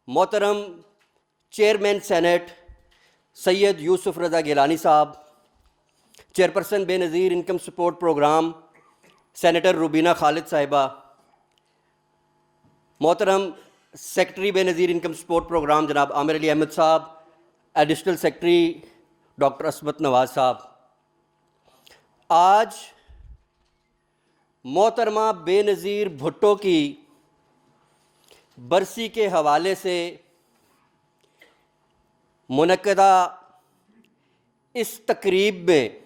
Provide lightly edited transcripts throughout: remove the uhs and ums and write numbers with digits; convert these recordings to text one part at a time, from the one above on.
मोहतरम chairman senate Syed Yusuf Raza Gilani sahab, chairperson Benazir income support programme senator Rubina Khalid sahiba, मोहतरम secretary Benazir income support programme जनाब आमिर अली अहमद साहब, एडिशनल सेक्रेटरी डॉक्टर असमत नवाज साहब, आज मोहतरमा बेनज़ीर भुट्टो की बरसी के हवाले से मुनक़दा इस तकरीब में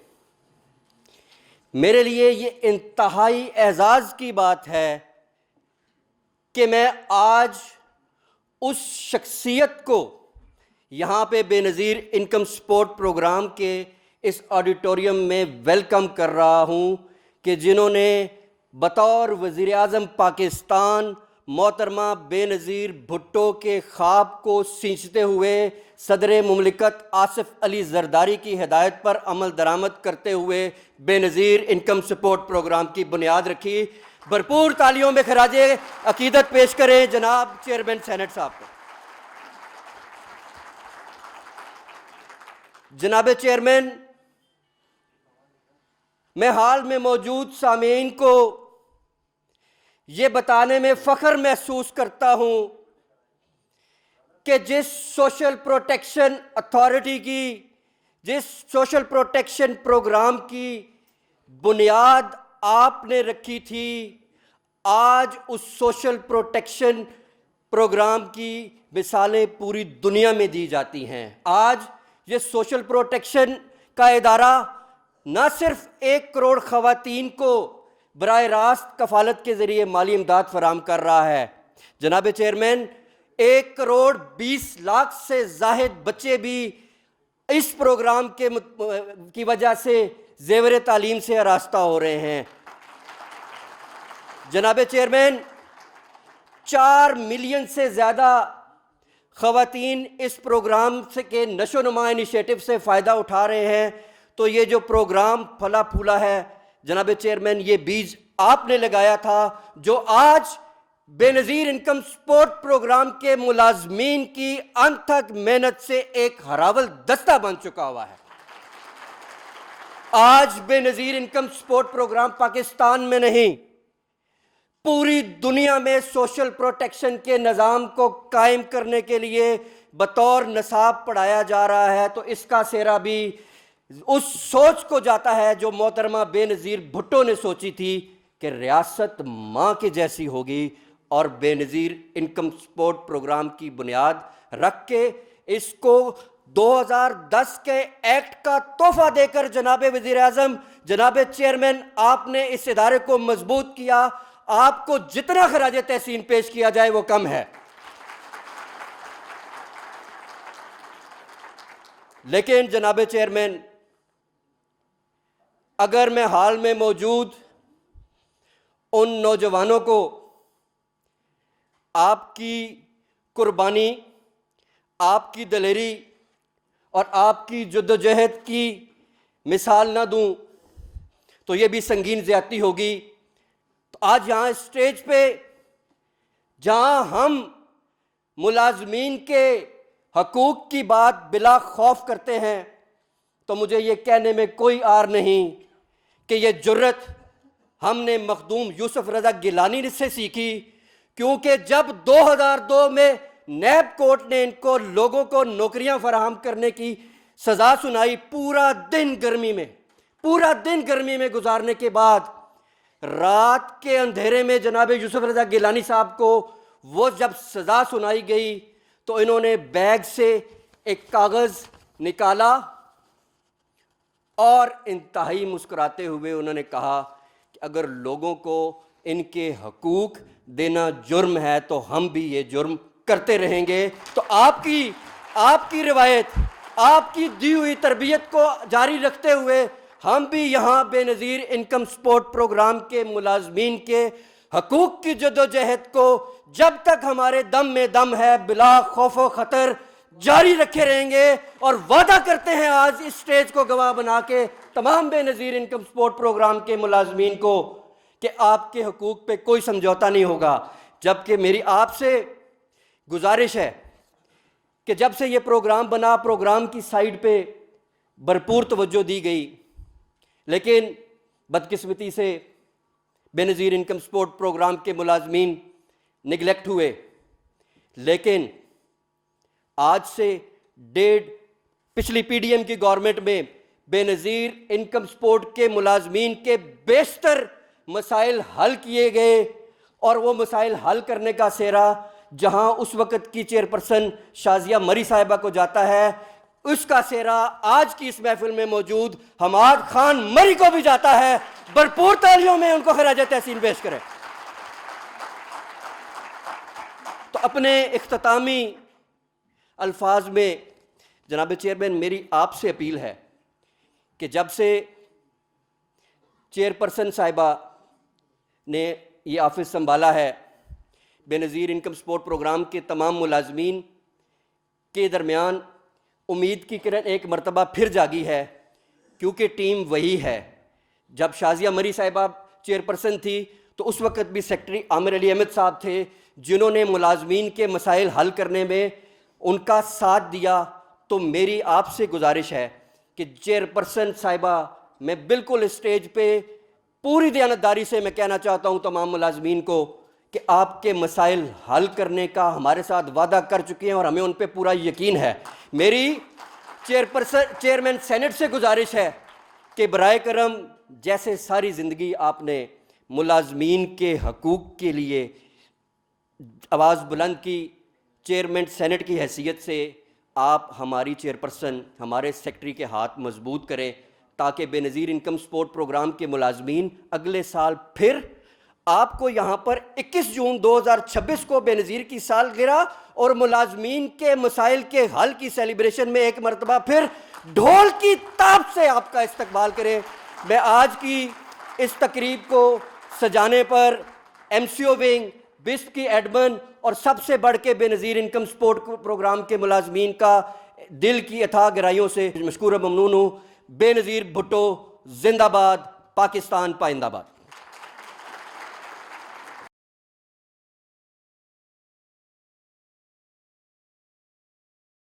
मेरे लिए ये इंतहाई एज़ाज़ की बात है कि मैं आज उस शख्सियत को यहाँ पे बेनज़ीर इनकम सपोर्ट प्रोग्राम के इस ऑडिटोरियम में वेलकम कर रहा हूँ कि जिन्होंने बतौर वज़ीर आज़म पाकिस्तान मोहतरमा बेनज़ीर भुट्टो के ख्वाब को सींचते हुए सदर मुमलिकत आसिफ अली ज़रदारी की हिदायत पर अमल दरामद करते हुए बेनज़ीर इनकम सपोर्ट प्रोग्राम की बुनियाद रखी। भरपूर तालियों में खराजे अकीदत पेश करें जनाब चेयरमैन सेनेट साहब को। जनाब चेयरमैन, मैं हाल में मौजूद सामीन को ये बताने में फ़ख्र महसूस करता हूँ कि जिस सोशल प्रोटेक्शन अथॉरिटी की, जिस सोशल प्रोटेक्शन प्रोग्राम की बुनियाद आपने रखी थी, आज उस सोशल प्रोटेक्शन प्रोग्राम की मिसालें पूरी दुनिया में दी जाती हैं। आज ये सोशल प्रोटेक्शन का इदारा न सिर्फ 1 करोड़ ख़वातीन को बराह रास्त कफ़ालत के ज़रिए माली इमदाद फराम कर रहा है। जनाब चेयरमैन, 1 करोड़ 20 लाख से ज़ाहिद बच्चे भी इस प्रोग्राम की वजह से ज़ेवर तालीम से आरास्ता हो रहे हैं। जनाब चेयरमैन, 4 मिलियन से ज़्यादा ख़वातीन इस प्रोग्राम से के नशोनुमा इनिशिएटिव से फ़ायदा उठा रहे हैं। तो ये जो प्रोग्राम फला फूला है जनाब चेयरमैन, ये बीज आपने लगाया था जो आज बेनज़ीर इनकम सपोर्ट प्रोग्राम के मुलाजमीन की अनथक मेहनत से एक हरावल दस्ता बन चुका हुआ है। आज Benazir income support programme Pakistan में नहीं, पूरी दुनिया में सोशल प्रोटेक्शन के निज़ाम को कायम करने के लिए बतौर नसाब पढ़ाया जा रहा है। तो इसका सेहरा भी उस सोच को जाता है जो मोहतरमा बेनज़ीर भुट्टो ने सोची थी कि रियासत माँ के जैसी होगी, और बेनज़ीर इनकम सपोर्ट प्रोग्राम की बुनियाद रख के इसको 2010 के एक्ट का तोहफा देकर जनाब वज़ीर आज़म, जनाब चेयरमैन, आपने इस इदारे को मजबूत किया। आपको जितना खराज तहसीन पेश किया जाए वो कम है। लेकिन जनाब चेयरमैन, अगर मैं हाल में मौजूद उन नौजवानों को आपकी कुर्बानी, आपकी दलेरी और आपकी जद्दोजहद की मिसाल ना दूं तो ये भी संगीन ज़्यादती होगी। तो आज यहाँ स्टेज पे जहाँ हम मुलाजमीन के हकूक़ की बात बिला खौफ करते हैं, तो मुझे ये कहने में कोई आर नहीं कि ये जुर्रत हमने मखदूम यूसुफ रज़ा गिलानी से सीखी। क्योंकि जब 2002 में नैब कोर्ट ने इनको लोगों को नौकरियां फराहम करने की सज़ा सुनाई, पूरा दिन गर्मी में गुजारने के बाद रात के अंधेरे में जनाब यूसुफ रज़ा गिलानी साहब को वो जब सज़ा सुनाई गई तो इन्होंने बैग से एक कागज़ निकाला और इंतहाई मुस्कुराते हुए उन्होंने कहा कि अगर लोगों को इनके हकूक़ देना जुर्म है तो हम भी ये जुर्म करते रहेंगे। तो आपकी रिवायत, आपकी दी हुई तरबियत को जारी रखते हुए हम भी यहाँ बेनज़ीर इनकम सपोर्ट प्रोग्राम के मुलाजमीन के हकूक़ की जद्दोजहद को जब तक हमारे दम में दम है बिला खौफ ख़तर जारी रखे रहेंगे। और वादा करते हैं आज इस स्टेज को गवाह बना के तमाम बेनज़ीर इनकम सपोर्ट प्रोग्राम के मुलाजमीन को कि आपके हकूक़ पे कोई समझौता नहीं होगा। जबकि मेरी आपसे गुजारिश है कि जब से ये प्रोग्राम बना, प्रोग्राम की साइड पे भरपूर तवज्जो दी गई, लेकिन बदकिस्मती से बेनज़ीर इनकम सपोर्ट प्रोग्राम के मुलाजमीन निगलेक्ट हुए। लेकिन आज से पिछली पीडीएम की गवर्नमेंट में बेनज़ीर इनकम सपोर्ट के मुलाजमीन के बेशतर मसाइल हल किए गए, और वो मसाइल हल करने का सेहरा जहां उस वक़्त की चेयरपर्सन शाजिया मरी साहिबा को जाता है, उसका सेहरा आज की इस महफिल में मौजूद हमाद खान मरी को भी जाता है। भरपूर तालियों में उनको खराज तहसीन पेश करें। तो अपने इख्तितामी अल्फाज में जनाब चेयरमैन, मेरी आपसे अपील है कि जब से चेयरपर्सन साहिबा ने ये ऑफिस संभाला है, बेनज़ीर इनकम सपोर्ट प्रोग्राम के तमाम मुलाजमीन के दरमियान उम्मीद की किरण एक मरतबा फिर जागी है, क्योंकि टीम वही है। जब शाजिया मरी साहिबा चेयरपर्सन थी तो उस वक़्त भी सेक्रेटरी आमिर अली अहमद साहब थे, जिन्होंने मुलाजमीन के मसाइल हल करने में उनका साथ दिया। तो मेरी आपसे गुजारिश है कि चेयरपर्सन साहिबा, मैं बिल्कुल स्टेज पे पूरी दयानतदारी से मैं कहना चाहता हूँ तमाम मुलाजमीन को कि आपके मसाइल हल करने का हमारे साथ वादा कर चुके हैं और हमें उन पे पूरा यकीन है। मेरी चेयरमैन सेनेट से गुजारिश है कि बराए करम, जैसे सारी ज़िंदगी आपने मुलाजमीन के हकूक़ के लिए आवाज़ बुलंद की, चेयरमैन सेनेट की हैसियत से आप हमारी चेयरपर्सन, हमारे सेक्रेटरी के हाथ मजबूत करें, ताकि बेनज़ीर इनकम सपोर्ट प्रोग्राम के मुलाजमीन अगले साल फिर आपको यहाँ पर 21 जून 2026 को बेनज़ीर की सालगिरह और मुलाजमीन के मसाइल के हल की सेलिब्रेशन में एक मरतबा फिर ढोल की ताप से आपका इस्तकबाल करें। मैं आज की इस तकरीब को सजाने पर MCO विंग, बिस्प की एडमन और सबसे बढ़ के बेनज़ीर इनकम सपोर्ट प्रोग्राम के मुलाजमीन का दिल की अथाह गहराइयों से मशकूर ममनून हूँ। बेनज़ीर भुट्टो जिंदाबाद, पाकिस्तान पाइंदाबाद।